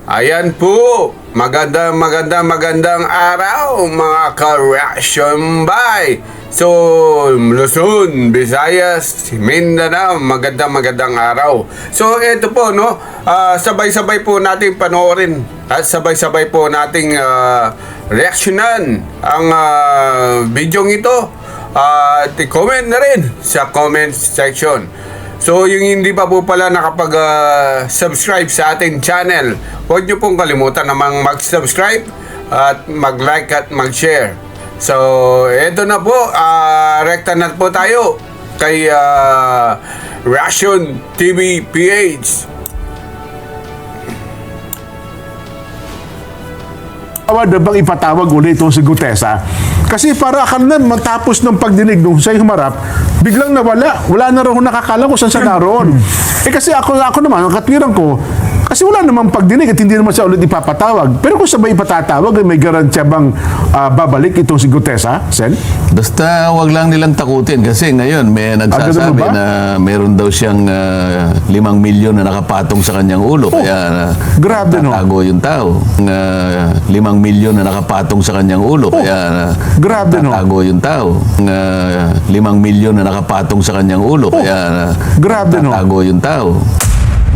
Ayan po, magandang araw mga ka-reaction by. So, Luzon, Visayas, Mindanao, magandang araw. So, ito po, no, sabay-sabay po natin panoorin at sabay-sabay po nating reaksyonan ang video ito at i-comment na rin sa comment section. So, yung hindi pa po pala nakapag-subscribe sa ating channel, huwag nyo pong kalimutan namang mag-subscribe at mag-like at mag-share. So, eto na po, rekta na po tayo kay Reaction TV PH. Awad bang ipatawag ulit itong si Gutesa? Kasi para akala na matapos ng pagdinig nung siya'y humarap, biglang nawala. Wala na raw nakakala kung saan siya naroon. Kasi ako naman, ang katwiran ko, kasi wala namang pagdinig at hindi naman siya ulit ipapatawag. Pero kung sabay ipatatawag, may garantiya bang babalik itong si Gutesa, Sen? Basta wag lang nilang takutin kasi ngayon may nagsasabi na meron daw siyang 5 milyon na nakapatong sa kanyang ulo. Kaya grabe, no? tatago yung tao. 5 milyon na nakapatong sa kanyang ulo. Kaya grabe, no? tatago yung tao. 5 milyon na nakapatong sa kanyang ulo. Kaya grabe, no? tatago yung tao.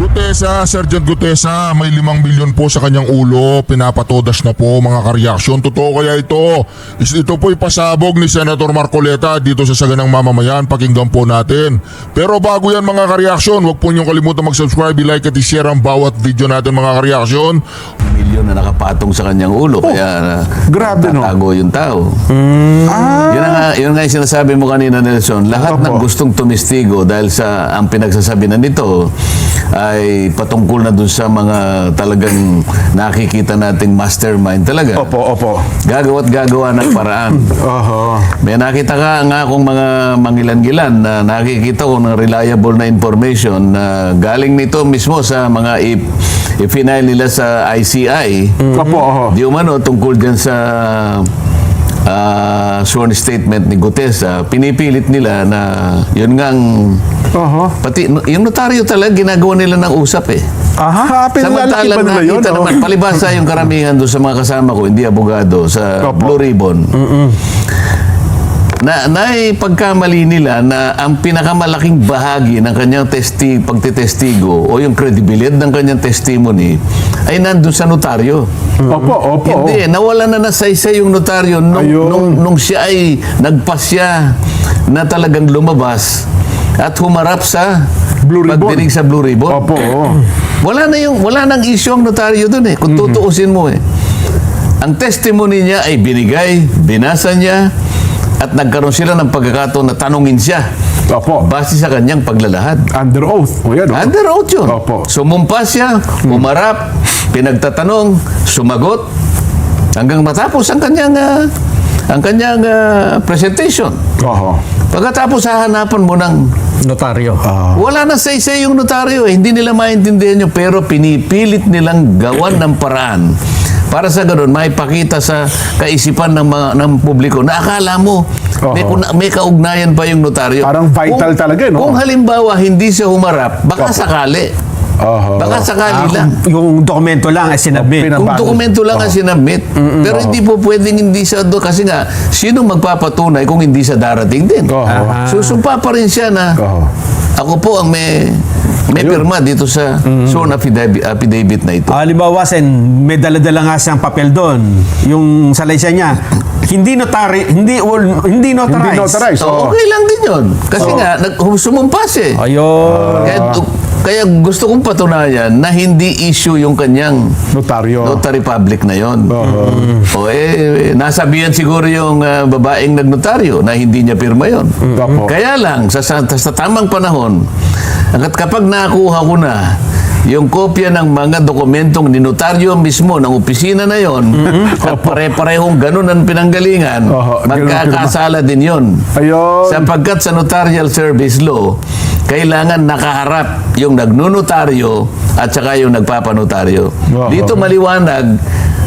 Gutesa, Sergeant Gutesa, may 5 milyon po sa kanyang ulo. Pinapatodas na po mga kareaksyon. Totoo kaya ito? Ito po ipasabog ni Senator Marcoleta dito sa Saganang Mamamayan. Pakinggan po natin. Pero bago yan mga kareaksyon, huwag po niyong kalimutan mag-subscribe, i-like at i-share ang bawat video natin mga kareaksyon. Milyon na nakapatong sa kanyang ulo. Kaya grabe, no? tatago yung tao. Yun nga yung sinasabi mo kanina, Nelson. Lahat ng gustong tumistigo dahil sa ang pinagsasabi na nito ay patungkol na dun sa mga talagang nakikita nating mastermind talaga. Opo. Gagawa ng paraan. May nakita nga akong mga mangilan-gilan na nakikita ko ng reliable na information na galing nito mismo sa mga i-final nila sa ICI. Di umano tungkol dyan sa sworn statement ni Gutesa, pinipilit nila na yun ngang pati yung notaryo talaga ginagawa nila ng usap eh. Samantalang nakita naman, palibasa yung karamihan doon sa mga kasama ko, hindi abogado, sa Blue Ribbon. Pagkamali nila na ang pinakamalaking bahagi ng kanyang pagtitestigo o yung credibility ng kanyang testimony ay nandun sa notaryo. Hindi, nawala na nasaysay yung notaryo nung siya ay nagpasya na talagang lumabas at humarap sa pagdinig sa Blue Ribbon. Wala nang issue ang notaryo dun eh, kung tutuusin mo eh. Ang testimony niya ay binigay, binasa niya, at nagkaroon sila ng pagkakataon na tanungin siya. Base sa kanyang paglalahad. Under oath. Under oath yun. Sumumpa siya, umarap, pinagtatanong, sumagot, hanggang matapos ang kanyang presentation. Pagkatapos hahanapan mo ng notaryo. Wala na say-say yung notaryo eh. Hindi nila maintindihan yun, pero pinipilit nilang gawan ng paraan para sa ganun, maipakita sa kaisipan ng publiko na akala mo may kaugnayan pa yung notaryo. Parang vital talaga, no? Kung halimbawa hindi siya humarap, baka sakali. Baka sakali lang. Yung dokumento lang ay sinabit. Kung dokumento lang ang sinabit. Pero hindi po pwedeng hindi siya doon. Kasi nga, sinong magpapatunay kung hindi siya darating din? Susumpa pa rin siya na ako po ang may pirma dito sa sworn affidavit na ito. Halimbawa, Sen, may dala-dala nga siyang papel doon. Yung salaysay niya, hindi notarized. Okay lang din yun. Kasi nga, sumumpa siya. Ayun. Kaya gusto kong patunayan na hindi issue yung kanyang notary public na yon. Nasabihan siguro yung babaeng nagnotaryo na hindi niya pirma yon. Kaya lang, sa tamang panahon, kapag nakuha ko na yung kopya ng mga dokumentong ninotaryo mismo ng opisina na yon, at pare-parehong ganun ang pinanggalingan, magkakasala din yon. Sapagkat sa notarial service law, kailangan nakaharap yung nagnunotaryo at saka yung nagpapanotaryo. Dito maliwanag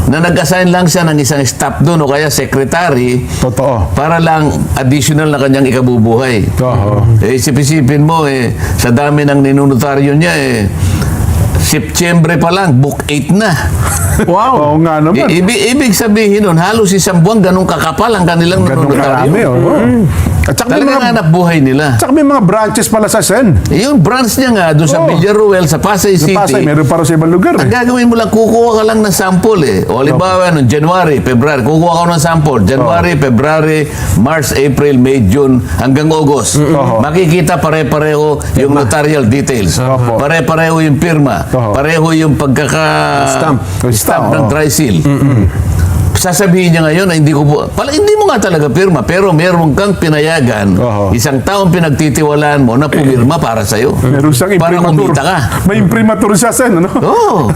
na nag-assign lang siya ng isang staff doon o kaya secretary para lang additional na kanyang ikabubuhay. Isip-isipin mo sa dami ng ninunotaryo niya Septyembre pa lang, book 8 na. Oo nga naman. Ibig sabihin nun, halos isang buwan ganun kakapal ang kanilang Ganun karami. notaryo. At saka may Talagang mga, hanap buhay nila. tsaka may mga branches pala sa Sen. Yung branch niya nga, doon sa Oo. Villaruel, sa Pasay Sa City, Pasay, meron para sa ibang lugar. ang gagawin mo lang, kukuha ka lang ng sample eh. O halimbawa, noong January, February, kukuha ka ng sample. January, February, March, April, May, June, hanggang August. Makikita pare-pareho yung notarial details. Opo. Pare-pareho yung pirma. Pareho yung Stamp. ng dry seal. Sasabihin niya ngayon na hindi ko po, hindi mo nga talaga pirma, pero meron kang pinayagan, isang taong pinagtitiwalaan mo na pumirma para sa'yo. Meron siyang para imprimatur. kumita ka. May imprimatur siya, Sen, ano? Oo.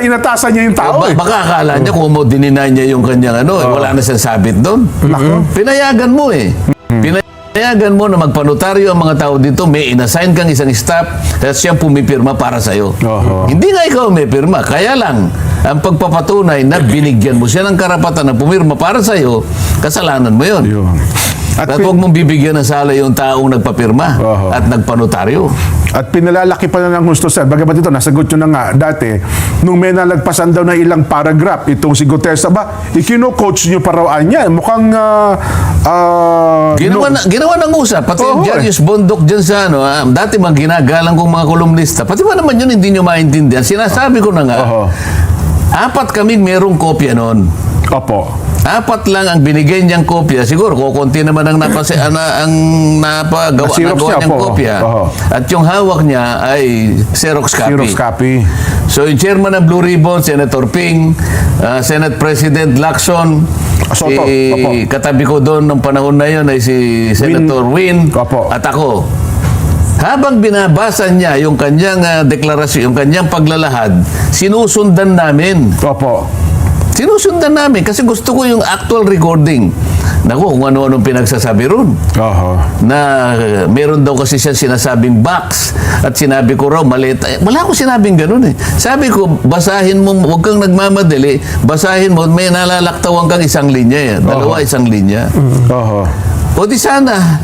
Inatasan niya yung tao eh. Baka akala niya kung mo dininay niya yung kanyang wala na siyang sabit doon. Pinayagan mo eh. Pinayagan mo na magpanotaryo ang mga tao dito, may inassign kang isang staff at siyang pumipirma para sa'yo. Hindi nga ikaw may pirma, kaya lang ang pagpapatunay na binigyan mo siya ng karapatan na pumirma para sa'yo, kasalanan mo yun. At huwag mong bibigyan ng sala yung taong nagpapirma at nagpanotaryo. At pinalalaki pa na ng gusto, Sen. Bagamat ito, nasagot nyo na nga dati, nung may nalagpasan daw na ilang paragraph, itong si Gutesa ba, ikino-coach nyo parawaan niya. Mukhang, Ginawa ng usap, pati yung Jarius Bondok dyan sa dati mga ginagalang kong mga kolumnista, pati ba naman yun hindi nyo maintindihan? Sinasabi ko na nga, 4 kaming merong kopya noon. Opo. 4 lang ang binigay niyang kopya. Siguro, kukunti naman ang napagawa Na-xerox niya niyang po. kopya. At yung hawak niya ay Xerox copy. Xerox copy. So, yung chairman ng Blue Ribbon, Senator Ping, Senate President Lacson, Soto. Opo. katabi ko doon nung panahon na yun ay si Senator Win, Opo. at ako. Habang binabasa niya yung kanyang deklarasyon, yung kanyang paglalahad, sinusundan namin. Opo. Sinusundan namin kasi gusto ko yung actual recording. Naku, kung ano-anong pinagsasabi ron. Na meron daw kasi siya sinasabing box at sinabi ko raw maliit. Wala akong sinabing ganun eh. Sabi ko, basahin mo, huwag kang nagmamadali, basahin mo, may nalalaktawan kang isang linya eh. Dalawa, isang linya. O di sana,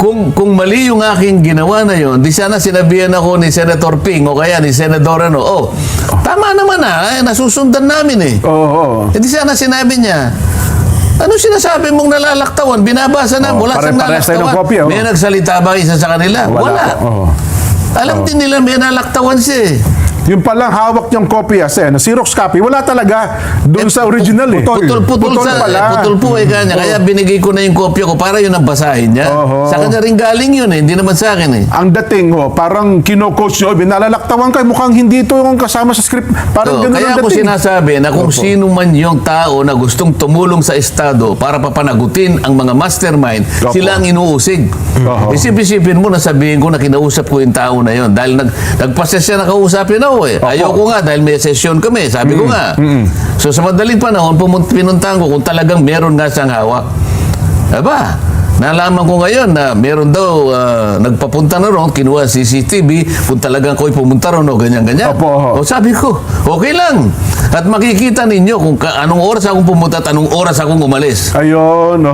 kung mali yung aking ginawa na yon, di sana sinabihan ako ni Senator Ping o kaya ni Senador tama naman nasusundan namin eh. Di sana sinabi niya, ano sinasabi mong nalalaktawan? Binabasa na, wala siyang pare-pares tayo ng nalalaktawan. kopya, May nagsalita ba isa sa kanila? Wala. Alam din nila may nalaktawan siya eh. Yung palang hawak niyang kopya, Sen, Xerox copy, wala talaga doon sa original eh. Putol pala. po eh kanya. Kaya binigay ko na yung kopya ko para yun ang basahin niya. Sa kanya rin galing yun eh, hindi naman sa akin eh. Ang dating, parang kino-coach nyo, binalalaktawan kayo, mukhang hindi ito yung kasama sa script. Parang ganun Kaya ang ako dating. sinasabi na kung sino man yung tao na gustong tumulong sa Estado para papanagutin ang mga mastermind, sila ang inuusig. Isip-isipin mo na sabihin ko na kinausap ko yung tao na yun. Dahil nagpasya siya na kausapin ako eh. Ayoko nga dahil may session kami. Sabi ko nga. So sa madaling panahon, pinuntahan ko kung talagang meron nga siyang hawak. Aba, nalaman ko ngayon na meron daw nagpapunta na ron, kinuha CCTV, kung talagang ako'y pumunta ron o ganyan-ganyan. O sabi ko, okay lang. At makikita ninyo kung anong oras akong pumunta at anong oras akong umalis. Ayun,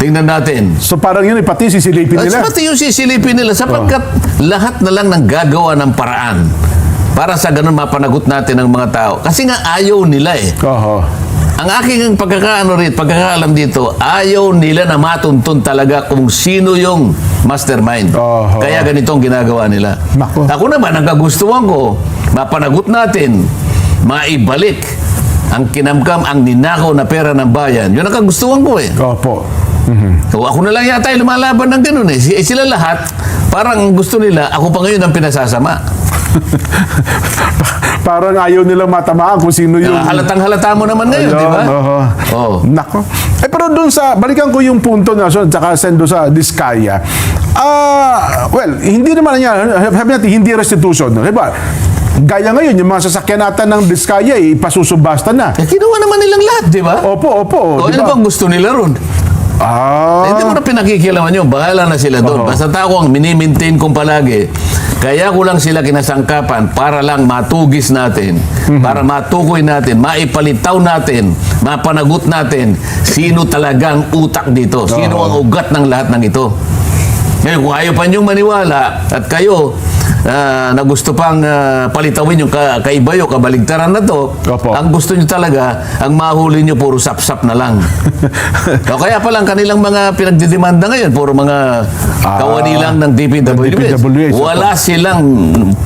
Tingnan natin. So parang yun, pati sisilipin nila. Pati yung sisilipin nila sapagkat lahat na lang ng gagawa ng paraan para sa ganun mapanagot natin ang mga tao. Kasi nga ayaw nila eh. Ang aking pagkakaalam dito, ayaw nila na matuntun talaga kung sino yung mastermind. Kaya ganitong ginagawa nila. Ako naman, ang kagustuhan ko, mapanagot natin, maibalik ang kinamkam, ang ninakaw na pera ng bayan. Yun ang kagustuhan ko eh. So, ako na lang yata yung lumalaban ng ganun eh. Sila lahat, parang gusto nila, ako pa ngayon ang pinasasama. Parang ayaw nila matamaan kung sino yung... Halatang-halata mo naman ngayon, di ba? Nako. Pero doon sa, balikan ko yung punto na, tsaka sendo sa Diskaya. Well, hindi naman yan, sabi natin, hindi restitution. Diba? Gaya ngayon, yung mga sasakyan natin ng Diskaya, ipasusubasta na. Kinuha naman nilang lahat, di ba? Opo. Ano bang gusto nila ron? Hindi mo na pinakikilaman yun. Bahala na sila doon. Basta tao ang minimaintain kong palagi. Kaya ko lang sila kinasangkapan para lang matugis natin, para matukoy natin, maipalitaw natin, mapanagot natin sino talagang utak dito, sino ang ugat ng lahat ng ito. Ngayon, kung ayaw pa niyong maniwala at kayo na gusto pang palitawin yung kaibayo, kabaligtaran na to, Opo. ang gusto nyo talaga, ang mahuli nyo puro sap-sap na lang. O kaya pa lang kanilang mga pinagdidemanda ngayon, puro mga kawani lang ng DPWH. DPWH, Wala silang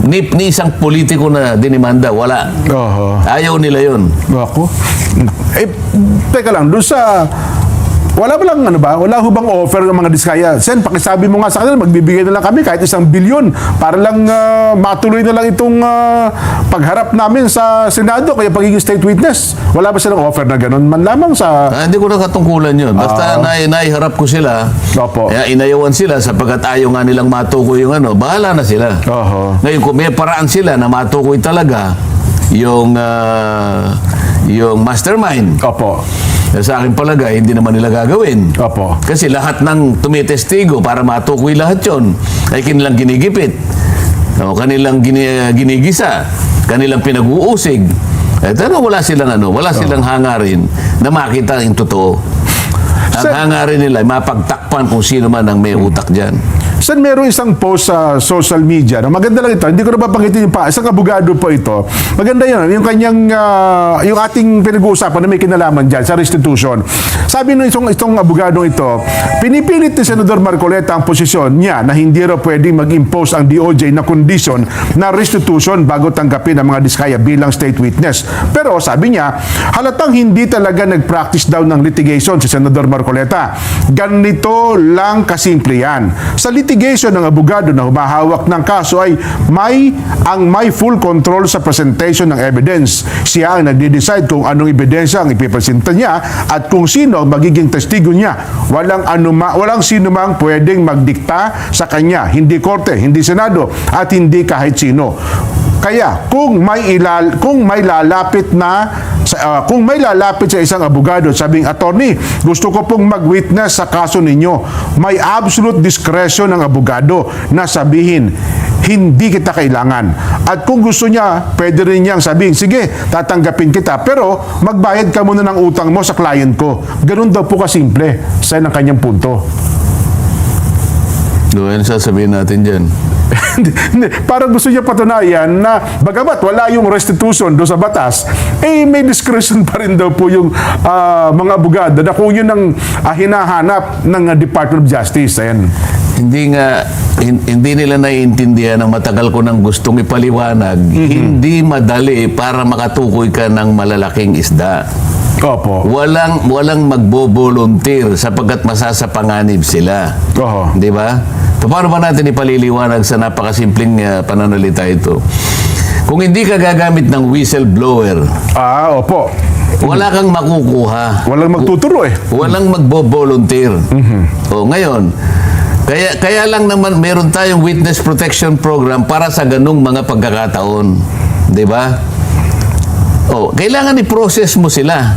ni isang politiko na dinimanda. Wala. Oho. Ayaw nila yun. Ako? Teka lang, doon sa... Wala ba lang, wala ho bang offer ng mga diskaya? Sen, pakisabi mo nga sa kanila, magbibigay na lang kami kahit 1 bilyon para lang matuloy na lang itong pagharap namin sa Senado, kaya pagiging state witness. Wala ba silang offer na ganun? Man lamang sa... Hindi ko na katungkulan yun. Basta naiharap ko sila. Opo. Kaya inayawan sila sapagkat ayaw nga nilang matukoy yung bahala na sila. Oho. Ngayon, kung may paraan sila na matukoy talaga yung mastermind, Opo. sa akin palagay, hindi naman nila gagawin. Opo. Kasi lahat ng tumitestigo para matukoy lahat yon ay kanilang ginigipit. Kanilang ginigisa. Kanilang pinag-uusig. Pero wala silang hangarin na makita yung totoo. Ang hangarin nila ay mapagtakpan kung sino man ang may utak dyan. Saan meron isang post sa social media na maganda lang ito, hindi ko na papanggitin yung isang abogado po ito. Maganda yun, yung kanyang, yung ating pinag-uusapan na may kinalaman dyan sa restitution. Sabi nung itong abogadong ito, pinipilit ni Senador Marcoleta ang posisyon niya na hindi raw pwedeng mag-impose ang DOJ na condition na restitution bago tanggapin ang mga diskaya bilang state witness. Pero sabi niya, halatang hindi talaga nag-practice daw ng litigation si Senador Marcoleta. Ganito lang kasimple yan. Sa litigation ng abogado na humahawak ng kaso ay may full control sa presentation ng evidence. Siya ang nagde-decide kung anong ebidensya ang ipipresenta niya at kung sino ang magiging testigo niya. Walang sino mang pwedeng magdikta sa kanya, hindi korte, hindi senado at hindi kahit sino. Kaya kung may lalapit sa isang abogado at sabing, attorney, gusto ko pong mag-witness sa kaso ninyo, may absolute discretion ng abogado na sabihin, hindi kita kailangan. At kung gusto niya, pwede rin niyang sabihin, sige, tatanggapin kita, pero magbayad ka muna ng utang mo sa client ko. Ganun daw po kasimple sa ang kanyang punto. Ano sasabihin natin dyan? Hindi, parang gusto niya patunayan na bagamat wala yung restitution doon sa batas, may discretion pa rin daw po yung mga abogado na kung yun ang hinahanap ng Department of Justice. Ayan. Hindi nila naiintindihan ang matagal ko nang gustong ipaliwanag. Hindi madali para makatukoy ka ng malalaking isda. Opo. Walang magbo-volunteer sapagkat masasapanganib sila. Oho. Di ba? So, paano ba natin ipaliliwanag sa napakasimpleng pananalita ito? Kung hindi ka gagamit ng whistleblower, Opo. wala kang makukuha. Walang magtuturo Walang magbo-volunteer. O ngayon, kaya lang naman meron tayong witness protection program para sa ganung mga pagkakataon. Di ba? Kailangan i-process mo sila.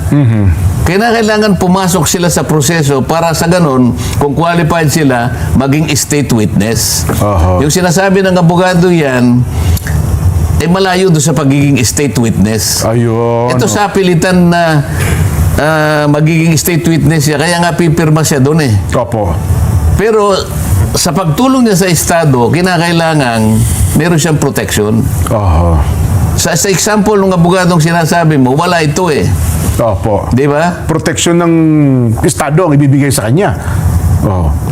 Kailangan pumasok sila sa proseso para sa ganun, kung qualified sila, maging state witness. Yung sinasabi ng abogado yan, malayo doon sa pagiging state witness. Ayun. Ito sa pilitan na magiging state witness siya, kaya nga pipirma siya doon Opo. Pero sa pagtulong niya sa Estado, kinakailangan meron siyang protection. Oho. Sa example ng abogadong sinasabi mo, wala ito Opo. Di ba? Protection ng Estado ang ibibigay sa kanya.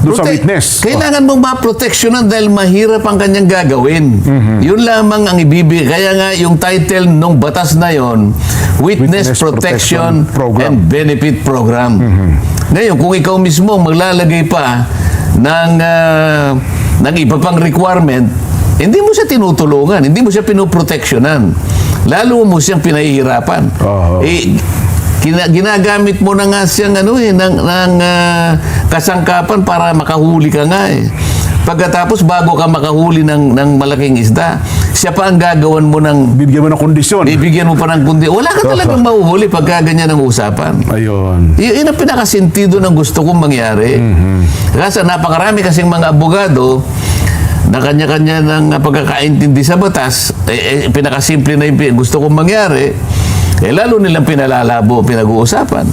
Doon sa witness. Kailangan mong maproteksyonan dahil mahirap ang kanyang gagawin. Yun lamang ang ibibigay. Kaya nga yung title ng batas na yon, Witness Protection Program and Benefit Program. Ngayon, kung ikaw mismo maglalagay pa ng iba pang requirement, hindi mo siya tinutulungan, hindi mo siya pinoproteksyonan. Lalo mo siyang pinahihirapan. Ginagamit mo na nga siyang ng kasangkapan para makahuli ka nga Pagkatapos, bago ka makahuli ng malaking isda, siya pa ang gagawan mo ng... Bibigyan mo ng kondisyon. Bibigyan mo pa ng kondisyon. Wala ka talagang mahuhuli pagka ganyan ang usapan. Ayun. Yun ang pinakasintido ng gusto kong mangyari. Kasi napakarami kasing mga abogado na kanya-kanya ng pagkakaintindi sa batas, pinakasimple na yung gusto kong mangyari, lalo nilang pinalalabo, pinag-uusapan.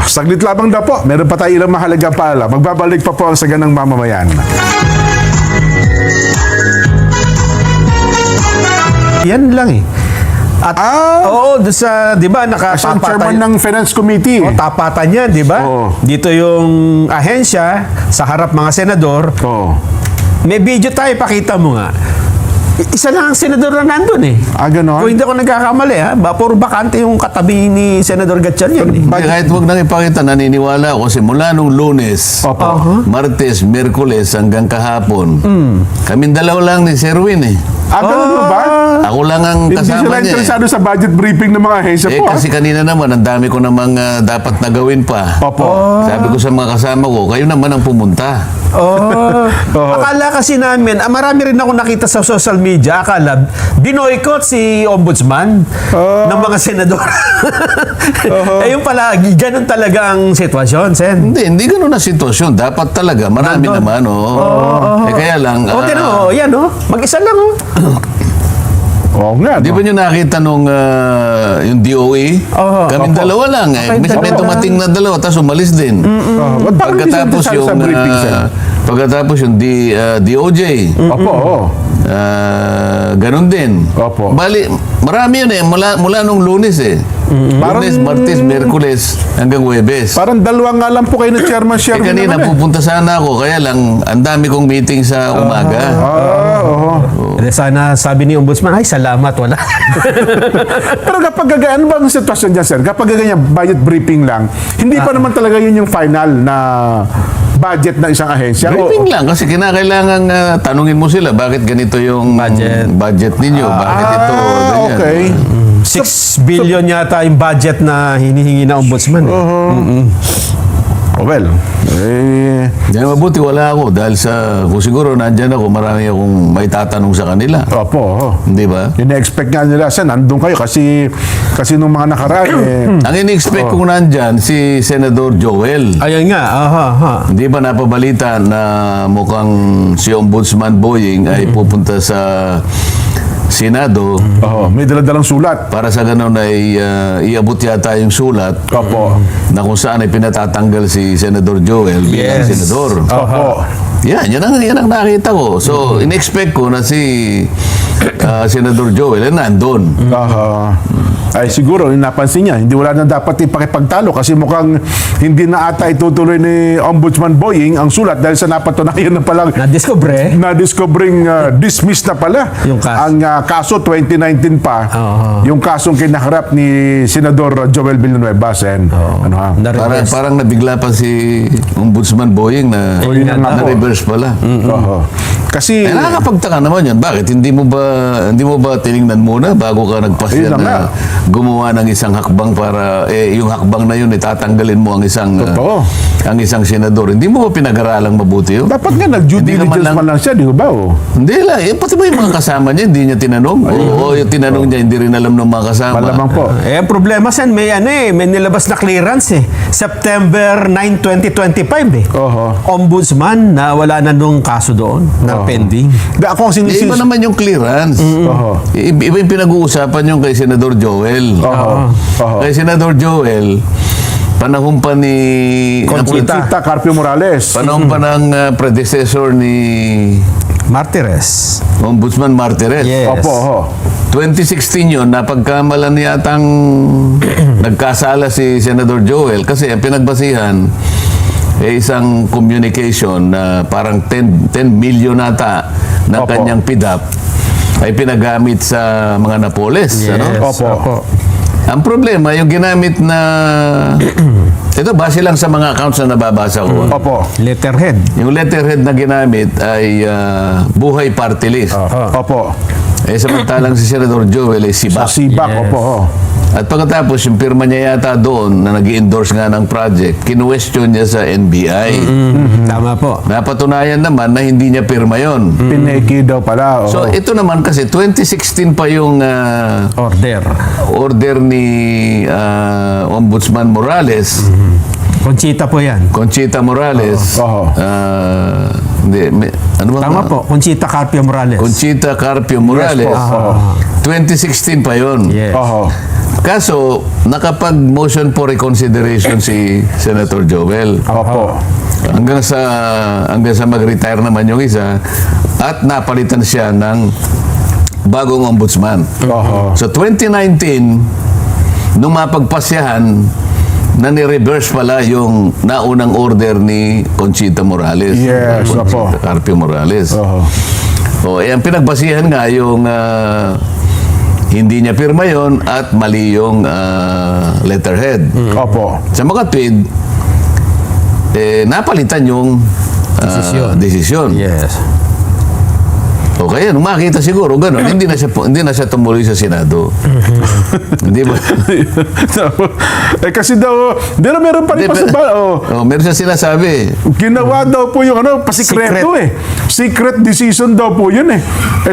Saglit lamang na po. Meron pa tayo ilang mahalagang paalam. Magbabalik pa po ang Saganang Mamamayan. Yan lang eh. At, oo, doon sa, di ba, Siya ang chairman nakatapatan. ng Finance Committee. Tapatan yan, di ba? Oo. Dito yung ahensya, sa harap mga senador. Oo. May video tayo, pakita mo nga. Isa lang ang senador na nandun eh. Ganon? Kung hindi ako nagkakamali ha, puro bakante yung katabi ni Senador Gatchalian eh. Hindi, kahit huwag nang ipakita, naniniwala ako kasi mula nung Lunes, Opo. Martes, Miyerkules hanggang kahapon, kaming dalawa lang ni Sherwin eh. Ganun mo ba? Ako lang ang Hindi kasama sila niya eh. interesado sa budget briefing ng mga ahensya po. Kasi kanina naman, ang dami ko namang dapat na gawin pa. Opo. Sabi ko sa mga kasama ko, kayo naman ang pumunta. Akala kasi namin, marami rin ako nakita sa social media, akala, binoykot si Ombudsman ng mga senador. Eh yung pala, ganun talaga ang sitwasyon, Sen. Hindi ganun na sitwasyon. Dapat talaga, marami Nandun. naman. Eh kaya lang, O, tinan mo, yan o, mag-isa lang o. Oo nga. di ba nyo nakita nung yung DOE? Kaming Opo. dalawa lang eh. Okay, May dalawa. dumating na dalawa, tapos umalis din. Pagkatapos sa yung briefing, sir. pagkatapos yung DOJ. Opo, oo. Ganun din. Opo. Bali, marami yun eh. Mula nung Lunes eh. Lunes, Martes, Miyerkules, hanggang Huwebes. Parang dalawa nga lang po kayo na chairman Eh kanina pupunta sana ako, kaya lang ang dami kong meeting sa umaga. Oo. Eh, sana sabi ni Ombudsman, ay salamat, wala. Pero kapag ano ba ang sitwasyon dyan, sir? Kapag ganyan, budget briefing lang, hindi pa naman talaga yun yung final na budget ng isang ahensya. Briefing lang kasi kinakailangan tanungin mo sila bakit ganito yung budget ninyo, bakit ito, ganyan. Okay. 6 billion yata yung budget na hinihingi na Ombudsman. Well, Yan mabuti wala ako dahil kung siguro nandyan ako, marami akong may tatanong sa kanila. opo. Hindi ba? Ina-expect nga nila, sir, nandun kayo kasi nung mga nakaraan, Ang in-expect kong nandyan, si Senador Joel. Ayun nga, Hindi ba napabalita na mukhang si Ombudsman Boying ay pupunta sa Senado may daladalang sulat. para sa ganun ay iabot yata yung sulat Opo. na kung saan ay pinatatanggal si Senador Joel bilang Yes. senador. Opo. Yan ang nakita ko. So, in-expect ko na si Senador Joel ay nandun. Ay siguro, napansin niya, hindi wala na dapat ipakipagtalo kasi mukhang hindi na ata itutuloy ni Ombudsman Boying ang sulat dahil sa napatunayan na palang na-discover na-discovering dismissed na pala Yung kaso. ang kaso 2019 pa, yung kasong kinaharap ni Senador Joel Villanueva, Sen. Ano ha? Parang nabigla pa si Ombudsman Boying na yun na nga po. na-reverse pala. Oo. Kasi, Nakakapagtaka naman yan. Bakit? Hindi mo ba tiningnan muna bago ka nagpasya Ayun na nga. na gumawa ng isang hakbang para yung hakbang na yun itatanggalin mo ang isang Totoo. ang isang senador. Hindi mo ba pinag-aralang mabuti yun? dapat nga nag-due Hindi naman diligence lang- man lang siya, di ba? Oh? Hindi lang. Pati ba yung mga kasama niya, hindi niya tinanong? Oo, yung tinanong niya, hindi rin alam ng mga kasama. Malamang po. Eh, ang problema Sen, may nilabas na clearance eh. September 9, 2025 eh. Ombudsman na wala na nung kaso doon na pending. Ako ang Iba naman yung clearance. Iba yung pinag-uusapan yung kay Senador Joel. Kay Senador Joel, panahon pa ni Conchita Carpio Morales. panahon pa ng predecessor ni Martires. Ombudsman Martires. Yes. Opo. 2016 yun, napagkamalan yatang nagkasala si Senador Joel kasi ang pinagbasihan isang communication na parang 10 million nata ng Opo. kanyang PIDAP ay pinagamit sa mga Napoles. Yes. Ano? Opo. Ang problema, yung ginamit na ito, base lang sa mga accounts na nababasa ko. Opo. Letterhead. Yung letterhead na ginamit ay Buhay Party List. Opo. Samantalang si Senador Joel ay Sa Sibak. Sibak, Yes. opo. At pagkatapos, yung pirma niya yata doon na nag-endorse nga ng project, kinuwestiyon niya sa NBI. Tama po. Napatunayan naman na hindi niya pirma yon. Pineki daw pala. So, ito naman kasi, 2016 pa yung order ni Ombudsman Morales, Conchita po yan. Conchita Morales. Oo. Ano ba? Tama po. Conchita Carpio Morales. Conchita Carpio Morales. Yes po. 2016 pa yon. Yes. Oho. Kaso, nakapag-motion for reconsideration si Senator Joel. Opo. Hanggang sa mag-retire naman yung isa at napalitan siya ng bagong ombudsman. Oho. So 2019, nung mapagpasyahan, na ni-reverse pala yung naunang order ni Conchita Morales. Yes, Conchita opo. Carpio Morales. Oho. Ang pinagbasihan nga yung hindi niya pirma yon at mali yung letterhead. Opo. Sa mga tweet, napalitan yung desisyon. Yes. O kaya, nung makita siguro, gano'n, hindi na siya tumuloy sa Senado. Hindi ba? Kasi daw, di na meron pa rin Meron siya sinasabi. ginawa daw po yung pasikreto Secret decision daw po yun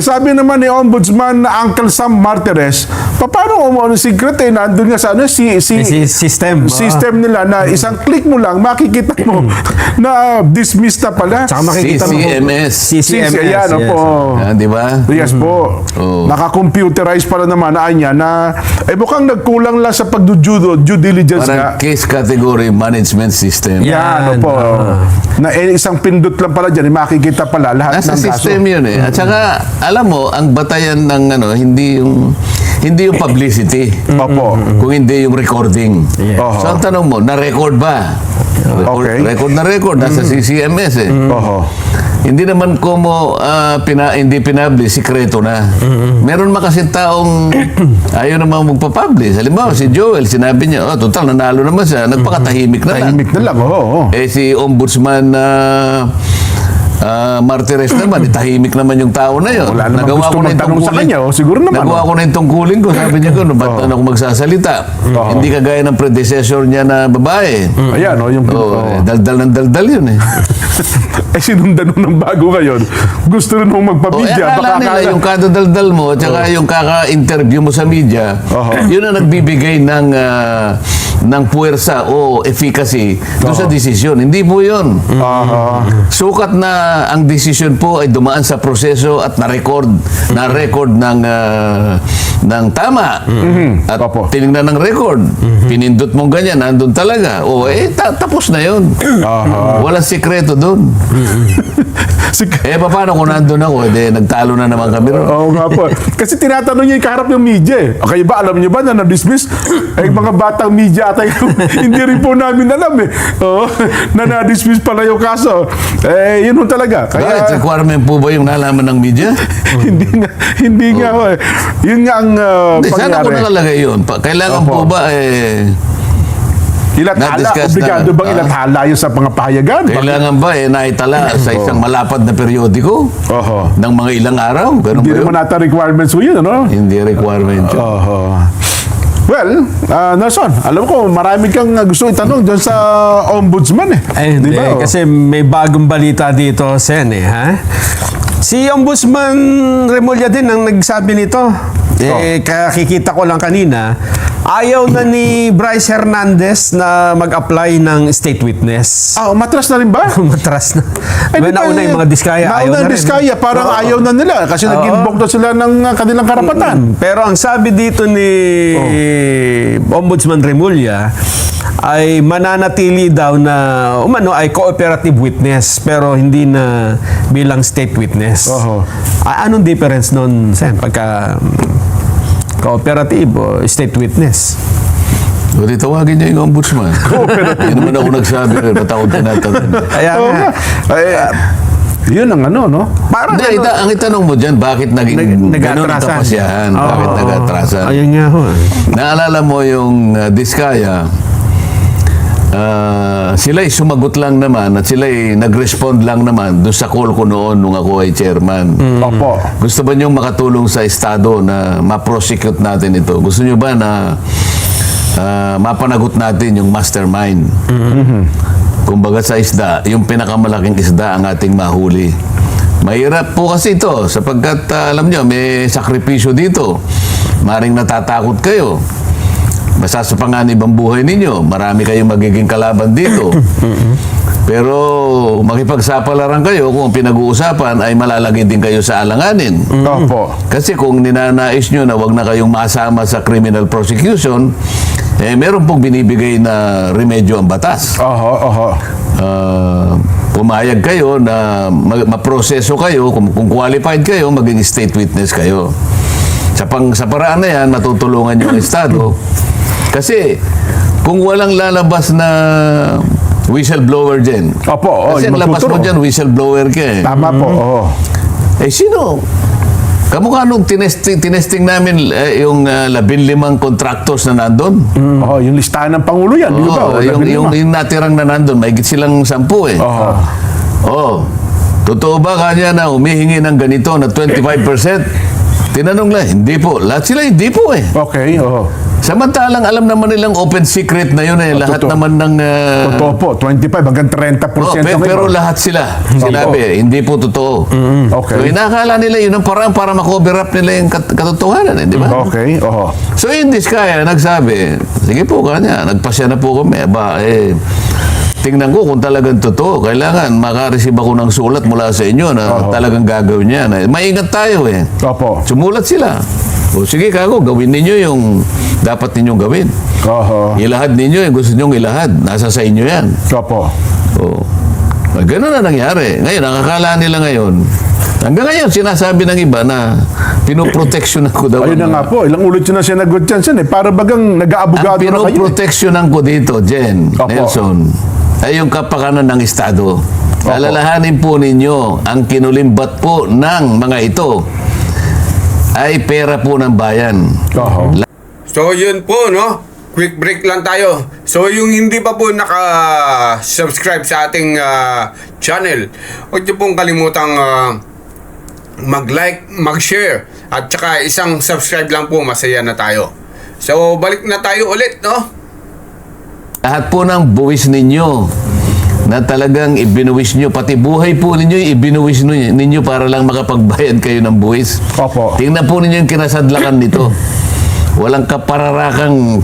sabi naman ni Ombudsman na Uncle Sam Martires, paano secret nandun nga sa System. system nila na isang click mo lang, makikita mo na dismiss na pala. Tsaka makikita mo. CCMS. CCMS. Yan, yes. opo. Di ba? Yes po. Oo. Naka-computerize pala naman niya na mukhang nagkulang lang sa pag-due diligence Parang nga. case category management system. Yan, opo. Na isang pindot lang pala dyan, makikita pala lahat Nasa ng kaso. system yun At saka, alam mo, ang batayan ng hindi yung publicity. Opo. Kung hindi yung recording. Oho. So, ang tanong mo, na-record ba? Okay. Record. Nasa CCMS Oho. Hindi naman hindi pinablis, sikreto na. Meron kasi taong ayaw naman magpapublish. Halimbawa, si Joel, sinabi niya, total, nanalo naman siya. Nagpakatahimik na lang. Tahimik na lang, oo. Si Ombudsman Martires naman, tahimik naman yung tao na yun. Wala namang gusto magtanong sa kanya, siguro naman. Nagawa ko na yung tungkulin ko. Sabi niya ko, ba't ako magsasalita? Hindi kagaya ng predecessor niya na babae. Ayan, yung... Daldal ng daldal yun sinundan mo ng bago ngayon. Gusto rin mong magpa-media. Akala nila yung kadadaldal mo, tsaka yung kaka-interview mo sa media, yun ang nagbibigay ng puwersa o efficacy doon sa desisyon. Hindi po yun. Sukat na ang desisyon po ay dumaan sa proseso at na-record ng tama. At tinignan ng record. Pinindot mong ganyan, nandun talaga. Tapos na yun. Walang sikreto doon. Paano kung nandun ako? Nagtalo na naman kami ron. Oo nga po. Kasi tinatanong niya yung kaharap ng media Okay ba, alam niyo ba na na-dismiss? Mga batang media atay hindi rin po namin alam na na-dismiss pala yung kaso. Yun ho talaga. Bakit? Requirement po ba yung nalaman ng media? hindi nga ho Yun nga ang Sana ko pangyari. nakalagay yun. Kailangan po ba Ilathala, na-discuss obligado na. bang ilathala yun sa mga pahayagan? Kailangan ba naitala sa isang malapad na periodiko ng mga ilang araw? Ganun Hindi ba yun? naman nata requirements ho yun, Hindi requirement yun. Well, Nelson, alam ko, marami kang gusto itanong dyan sa ombudsman Hindi, Di ba, kasi may bagong balita dito, Sen, ha? Si Ombudsman Remulla din ang nagsabi nito. Kakikita ko lang kanina, ayaw na ni Bryce Hernandez na mag-apply ng state witness. matras na rin ba? Matras na. Nauna yung mga Diskaya, ayaw na rin. Diskaya, parang ayaw na nila kasi nag-invoke na sila ng kanilang karapatan. Pero ang sabi dito ni Ombudsman Remulla ay mananatili daw na ay cooperative witness pero hindi na bilang state witness. Anong difference nun, Sen, pagka cooperative o state witness? Di tawagin niya yung ombudsman. Hindi naman ako nagsabi rin, ba't ako tinatanong? Kaya nga. Yun ang no? Parang Hindi, ang itanong mo dyan, bakit naging ganun ang tapasyahan? Bakit nag-atrasan? Ayun nga ho. Naalala mo yung Diskaya, sila'y sumagot lang naman at sila'y nag-respond lang naman doon sa call ko noon nung ako ay chairman. Opo. Gusto ba niyong makatulong sa Estado na ma-prosecute natin ito? Gusto niyo ba na mapanagot natin yung mastermind? Kumbaga sa isda, yung pinakamalaking isda ang ating mahuli. Mahirap po kasi ito sapagkat alam niyo, may sakripisyo dito. Maring natatakot kayo. Masasapanganib ang buhay ninyo. Marami kayong magiging kalaban dito. Pero makipagsapalaran kayo kung pinag-uusapan ay malalagay din kayo sa alanganin. Opo. Kasi kung ninanais nyo na wag na kayong masama sa criminal prosecution, meron pong binibigay na remedyo ang batas. Oho. Pumayag kayo na maproseso kayo, kung qualified kayo, maging state witness kayo. Sa paraan na yan, matutulungan yung Estado. Kasi, kung walang lalabas na whistleblower dyan, kasi ang labas mo dyan, whistleblower ka eh. Tama po, Sino? Kamukha nung tinesting namin yung 15 contractors na nandun. Yung listahan ng Pangulo yan, di ba? Yung natirang na nandun, mahigit silang 10 eh. Totoo ba kanya na humihingi ng ganito na 25%? Tinanong lang, hindi po. Lahat sila hindi po eh. Okay, Samantalang alam naman nilang open secret na yun eh. Lahat totoo. naman ng... Totoo po, 25 hanggang 30%. pero lahat sila sinabi, hindi po totoo. Okay. So inakala nila yun ang parang para ma-cover up nila yung katotohanan eh, di ba? Okay, So in this kaya, nagsabi, sige po kanya, nagpasya na po kami. Tingnan ko kung talagang totoo. Kailangan makareceive ako ng sulat mula sa inyo na talagang gagawin niya. Maingat tayo eh. Opo. Sumulat sila. O sige kako, gawin ninyo yung dapat ninyong gawin. Ilahad ninyo yung gusto ninyong ilahad. Nasa sa inyo yan. Opo. Ganun na nangyari. Ngayon, nakakala nila ngayon. Hanggang ngayon, sinasabi ng iba na pinoproteksyonan ko daw. Ayun na nga po, ilang ulit yun na sinagot dyan, para bagang nag-aabogado na kayo. Ang pinoproteksyonan ko dito, Jen, Nelson, ay yung kapakanan ng Estado. Alalahanin po ninyo, ang kinulimbat po ng mga ito ay pera po ng bayan. So yun po, no? Quick break lang tayo. So yung hindi pa po naka-subscribe sa ating channel, huwag niyo pong kalimutang mag-like, mag-share, at saka isang subscribe lang po, masaya na tayo. So balik na tayo ulit, no? Lahat po ng buwis ninyo na talagang ibinuwis nyo, pati buhay po ninyo, ibinuwis ninyo para lang makapagbayad kayo ng buwis. Opo. Tingnan po ninyo yung kinasadlakan nito. Walang kapararakang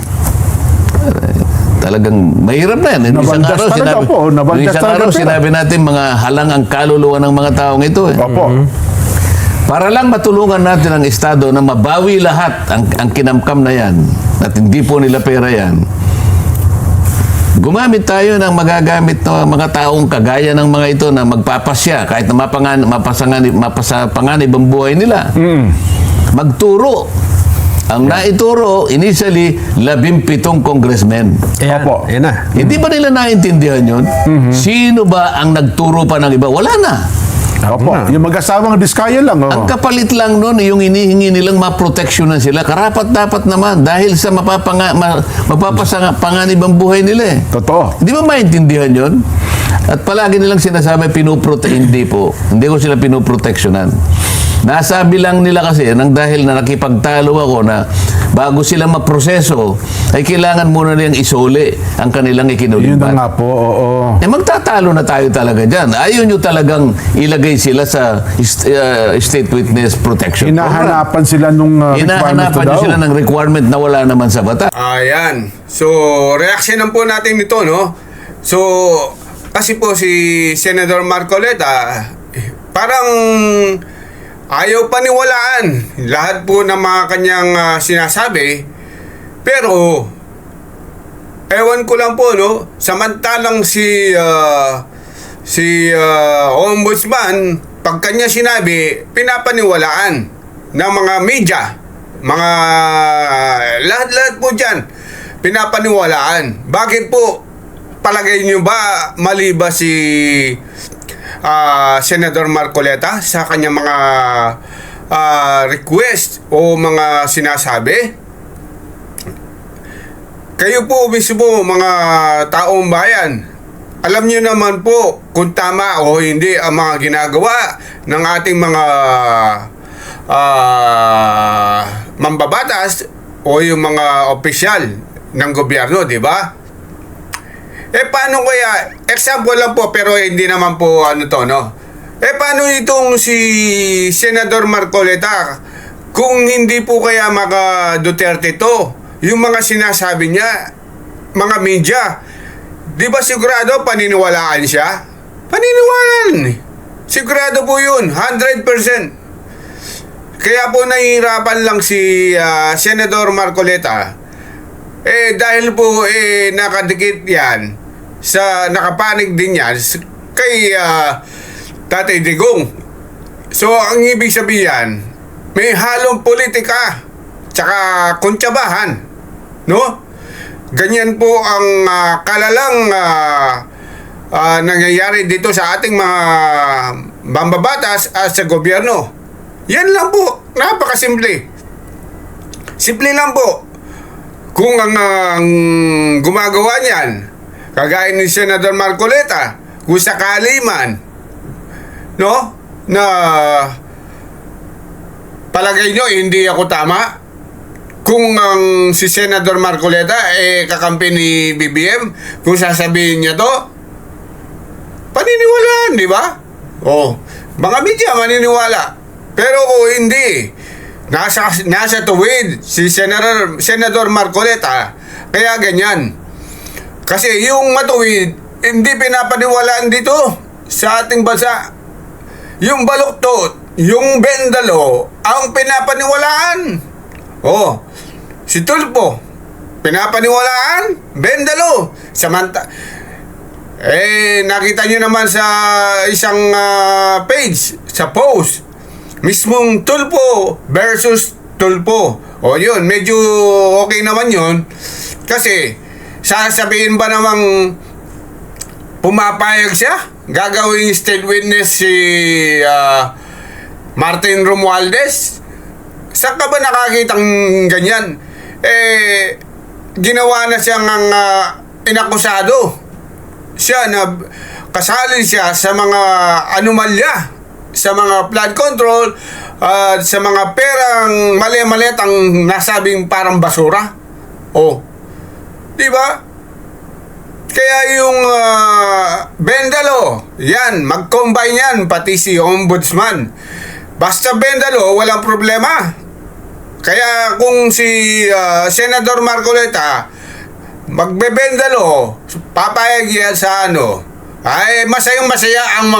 talagang mahirap na yan. Nabaldas talaga po. Nabaldas isang araw, talaga. sinabi natin mga halang ang kaluluwa ng mga taong ito. Eh. Opo. Para lang matulungan natin ang Estado na mabawi lahat ang kinamkam na yan at hindi po nila pera yan. Gumamit tayo ng magagamit ng mga taong kagaya ng mga ito na magpapasya kahit na mapasapanganib ang buhay nila. Magturo. Ang naituro, initially, 17 congressmen. Opo. Ayan na. Hindi ba nila naintindihan yun? Sino ba ang nagturo pa ng iba? Wala na. Opo. Yung mag-asawang diskaya lang. Ang kapalit lang nun, yung inihingi nilang maproteksyonan sila, karapat-dapat naman dahil sa mapapasanganib ang buhay nila eh. Totoo. Hindi ba maintindihan yun? At palagi nilang sinasabi, hindi po. Hindi ko sila pinoproteksyonan. Nasabi lang nila kasi, nang dahil na nakipagtalo ako na bago sila maproseso, ay kailangan muna nilang isole ang kanilang Yun ikinulimbat. na nga po, Magtatalo na tayo talaga dyan. Ayaw nyo talagang ilagay sila sa state witness protection program. Hinahanapan sila nung requirement Hinahanapan nyo daw. sila ng requirement na wala naman sa batas. Ayan. So, reaksyonan po natin ito, no? So, kasi po si Senador Marcoleta, parang ayaw paniwalaan lahat po ng mga kanyang sinasabi. Pero, ewan ko lang po, no? Samantalang si Ombudsman, pag kanya sinabi, pinapaniwalaan ng mga media, mga lahat-lahat po dyan, pinapaniwalaan. Bakit po, palagay nyo ba mali ba si Senador Marcoleta sa kanyang mga request o mga sinasabi? Kayo po mismo, mga taong bayan, alam nyo naman po kung tama o hindi ang mga ginagawa ng ating mga mambabatas o yung mga opisyal ng gobyerno, di ba? Paano kaya, example lang po, pero hindi naman po no? Paano itong si Senador Marcoleta kung hindi po kaya mga Duterte to, yung mga sinasabi niya, mga media, di ba sigurado paniniwalaan siya? Paniniwalaan. Sigurado po yun, 100%. Kaya po nahihirapan lang si Senador Marcoleta Dahil po nakadikit yan nakapanig din yan kay Tatay Digong. So ang ibig sabihin, may halong politika tsaka kuntsabahan, no? Ganyan po ang kalalang nangyayari dito sa ating mga mambabatas at sa gobyerno. Yan lang po, napakasimple. Simple lang po. Kung ang gumagawa niyan, kagaya ni Senador Marcoleta, kung sakali man, no, na palagay nyo hindi ako tama, kung ang si Senador Marcoleta kakampi ni BBM, kung sasabihin niya to, paniniwalaan, di ba? Mga media maniniwala. Pero kung hindi, nasa tuwid si Senador Marcoleta, kaya ganyan. Kasi yung matuwid, hindi pinapaniwalaan dito sa ating bansa. Yung baluktot, yung bendalo, ang pinapaniwalaan. Si Tulpo, pinapaniwalaan, bendalo. Nakita nyo naman sa isang page, sa post, mismong Tulpo versus Tulpo. Yun, medyo okay naman yun. Kasi, sasabihin ba namang pumapayag siya? Gagawing state witness si Martin Romualdez? Saan ka ba nakakitang ganyan? Ginawa na siyang inakusado. Siya na kasali siya sa mga anomalya, sa mga flood control, sa mga perang mali-malit ang nasabing parang basura. Di ba? Kaya yung bendalo, yan, mag-combine yan, pati si Ombudsman. Basta bendalo, walang problema. Kaya kung si Senador Marcoleta magbebendalo, papayag yan sa ay masayang-masaya ang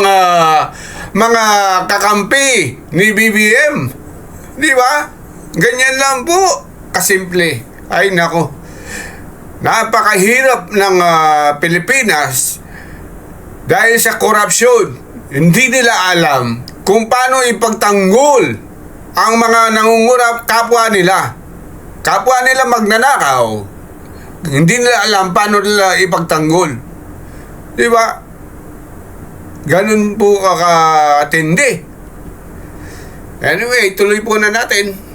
mga kakampi ni BBM. Di ba? Ganyan lang po, kasimple. Ay nako. Napakahirap ng Pilipinas dahil sa korupsyon. Hindi nila alam kung paano ipagtanggol ang mga nangungurap kapwa nila. Kapwa nila magnanakaw. Hindi nila alam paano nila ipagtanggol. Di ba? Ganun po kakatindi. Anyway, tuloy po na natin.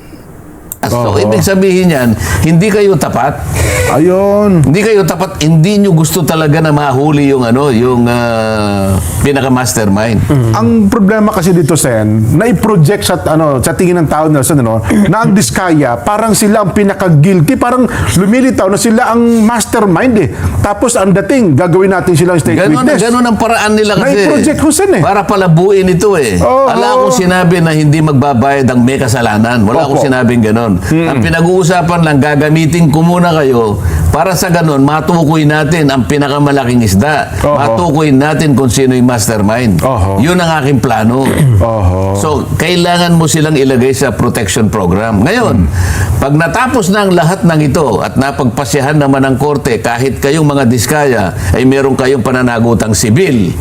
So, ibig sabihin yan, hindi kayo tapat. Ayun. Hindi kayo tapat, hindi nyo gusto talaga na mahuli yung pinaka-mastermind. Ang problema kasi dito, Sen, na i-project sa tingin ng tao na ang Diskaya, parang sila ang pinaka-guilty, parang lumilitaw na sila ang mastermind Tapos ang dating, gagawin natin silang state witness. Ganun ang paraan nila kasi. Na-project ko, Sen Para palabuin ito Wala akong sinabi na hindi magbabayad ang may kasalanan. Wala akong sinabing ganun. Ang pinag-uusapan lang, gagamitin ko muna kayo para sa ganun, matukoy natin ang pinakamalaking isda. Matukoy natin kung sino yung mastermind. Yun ang aking plano. So, kailangan mo silang ilagay sa protection program. Ngayon, pag natapos na ang lahat ng ito at napagpasyahan naman ng korte, kahit kayong mga Diskaya ay meron kayong pananagutang sibil.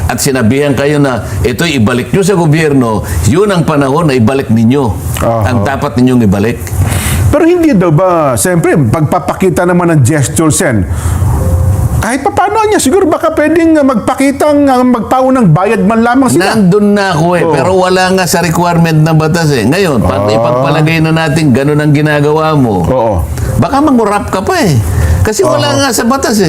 At sinabihan kayo na ito'y ibalik nyo sa gobyerno, yun ang panahon na ibalik ninyo. Ang dapat ninyong ibalik. Pero hindi daw ba, siyempre, pagpapakita naman ng gesture, Sen, kahit pa paano niya, siguro baka pwedeng magpakitang magpaunang bayad man lamang sila. Nandun na ako pero wala nga sa requirement ng batas Ngayon, ipagpalagay na natin ganun ang ginagawa mo. Baka mangurap ka pa Kasi wala nga sa batas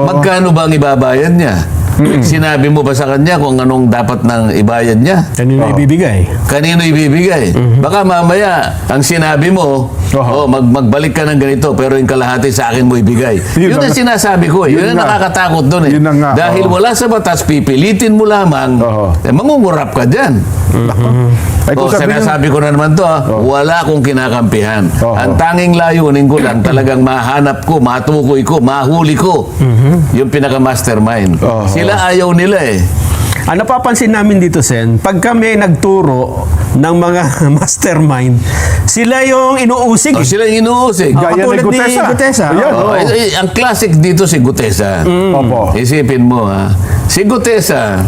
Magkano ba ang ibabayad niya? Sinabi mo ba sa kanya kung anong dapat nang ibayad niya? Kanino ibibigay? Kanino ibibigay? Baka mamaya, ang sinabi mo, magbalik ka ng ganito, pero yung kalahati sa akin mo ibigay. Yun ang sinasabi ko. Yun ang nakakatakot doon Dahil wala sa batas, pipilitin mo lamang, mangungurap ka dyan. Sinasabi ko na naman to, wala akong kinakampihan. Ang tanging layunin ko lang, talagang mahanap ko, matukoy ko, mahuli ko, yung pinaka-mastermind. Sila ayaw nila Ang napapansin namin dito, Sen, pag kami nagturo ng mga mastermind, sila yung inuusig. O, sila yung inuusig. Gaya Katulad ni ni Gutesa. Gutesa. Ayan. Oo. Ang classic dito si Gutesa. Opo. Isipin mo ha. Si Gutesa,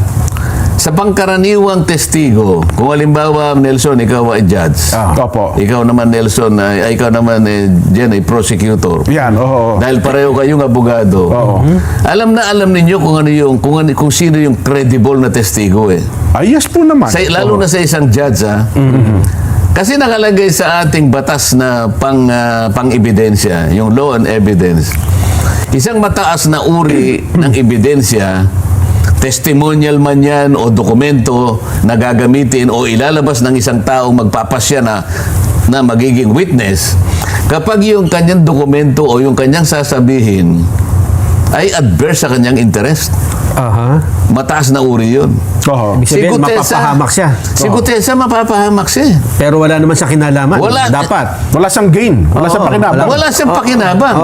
sa pangkaraniwang testigo, kung halimbawa Nelson, ikaw ay judge. Opo. Ikaw naman Nelson, ikaw naman Jen ay prosecutor. Yan, oo. Dahil pareho kayong abogado. Oo. Alam na alam ninyo kung sino yung credible na testigo eh. Ay, yes po naman. Lalo na sa isang judge ha. Kasi nakalagay sa ating batas na pang-ebidensya, yung law and evidence. Isang mataas na uri ng ebidensya, testimonial man yan o dokumento na gagamitin o ilalabas ng isang taong magpapasya na magiging witness, kapag yung kanyang dokumento o yung kanyang sasabihin ay adverse sa kanyang interest, Aha. mataas na uri yun. Oo. Ibig sabihin, mapapahamak siya. Si Gutesa mapapahamak siya. Pero wala naman siya kinalaman. Wala. Dapat. Wala siyang gain. Wala siyang pakinabang. Wala siyang pakinabang.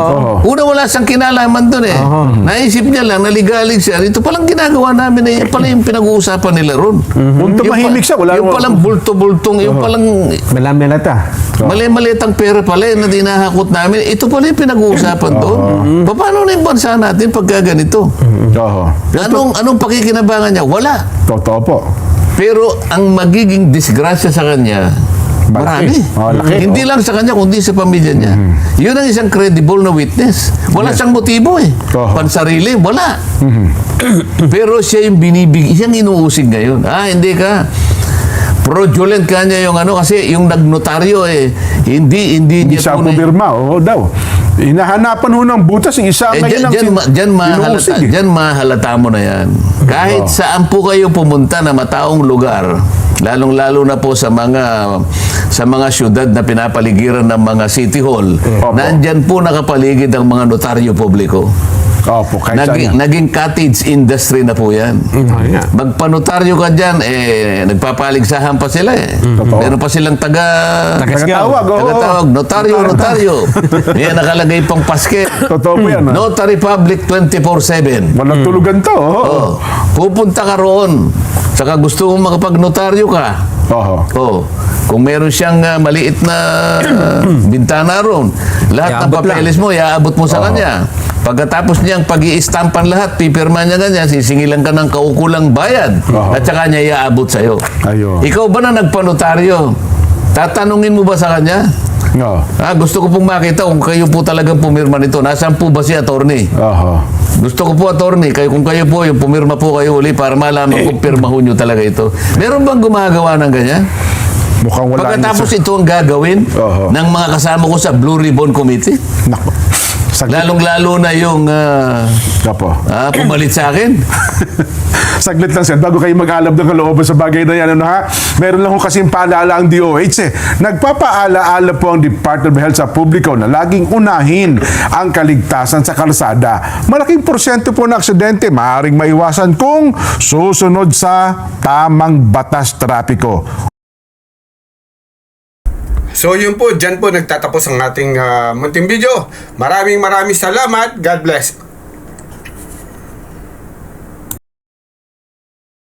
Una, wala siyang kinalaman doon eh. Naisip niya lang, naligalig siya. Ito palang ginagawa namin eh. Yan pala yung pinag-uusapan nila ron. Kung tumahimik siya, wala Yung palang bulto-bultong, yung palang Malamelata. mali-malitang pera pala na dinahakot namin. Ito pala yung pinag-uusapan doon. Paano na yung bansa natin pagka ganito? Oo. Anong pakikinabangan niya? Wala. Totoo po. Pero ang magiging disgrasya sa kanya, marami. Laki. Hindi lang sa kanya, kundi sa pamilya niya. Yun ang isang credible na witness. Wala siyang motibo eh. Oo. Pansarili, wala. Pero siya yung siyang inuusig ngayon. Hindi ka. Fraudulent ka niya yung kasi yung nagnotaryo hindi Hindi niya siya tunay. pumirma. Oo daw. Hinahanapan ho ng butas yung isa ngayon ang inuusig eh. Diyan mahalata mo na yan. Kahit saan po kayo pumunta na mataong lugar, lalong-lalo na po sa mga syudad na pinapaligiran ng mga city hall, nandyan po nakapaligid ang mga notaryo publiko. Opo, kahit saan yan. Naging cottage industry na po yan. Magpanotaryo ka dyan, nagpapaligsahan pa sila eh. Meron pa silang Tagatawag, oo. tagatawag, notaryo. Yan nakalagay pang paske. Totoo po yan. Notary Public 24/7. Walang tulugan to. Oo. Pupunta ka roon. Saka gusto mong makapag-notaryo ka. Oo. Kung meron siyang maliit na bintana roon, lahat ng Iaabot papeles mo, iaabot mo sa kanya. Pagkatapos niyang pag-i-stampan lahat, pipirma niya ganyan, sisingilan ka ng kaukulang bayad. At saka niya iaabot sa'yo. Ayun. Ikaw ba na nagpanotaryo? Tatanungin mo ba sa kanya? Oo. Gusto ko pong makita kung kayo po talagang pumirma nito. Nasaan po ba si attorney? Oo. Gusto ko po, attorney, kung kayo po, yung pumirma po kayo uli para malaman kung pirmahon nyo talaga ito. Meron bang gumagawa ng ganyan? Mukhang wala. Pagkatapos ito ang gagawin ng mga kasama ko sa Blue Ribbon Committee, Nako. lalong-lalo na yung Opo. pumalit sa akin. Saglit lang, sir. Bago kayo mag-alab ng kalooban sa bagay na yan, meron lang ho kasing paalala ang DOH eh. Nagpapaala-ala po ang Department of Health sa publiko na laging unahin ang kaligtasan sa kalsada. Malaking porsyento po ng aksidente maaaring maiwasan kung susunod sa tamang batas trapiko. So yun po, dyan po nagtatapos ang ating munting video. Maraming salamat. God bless.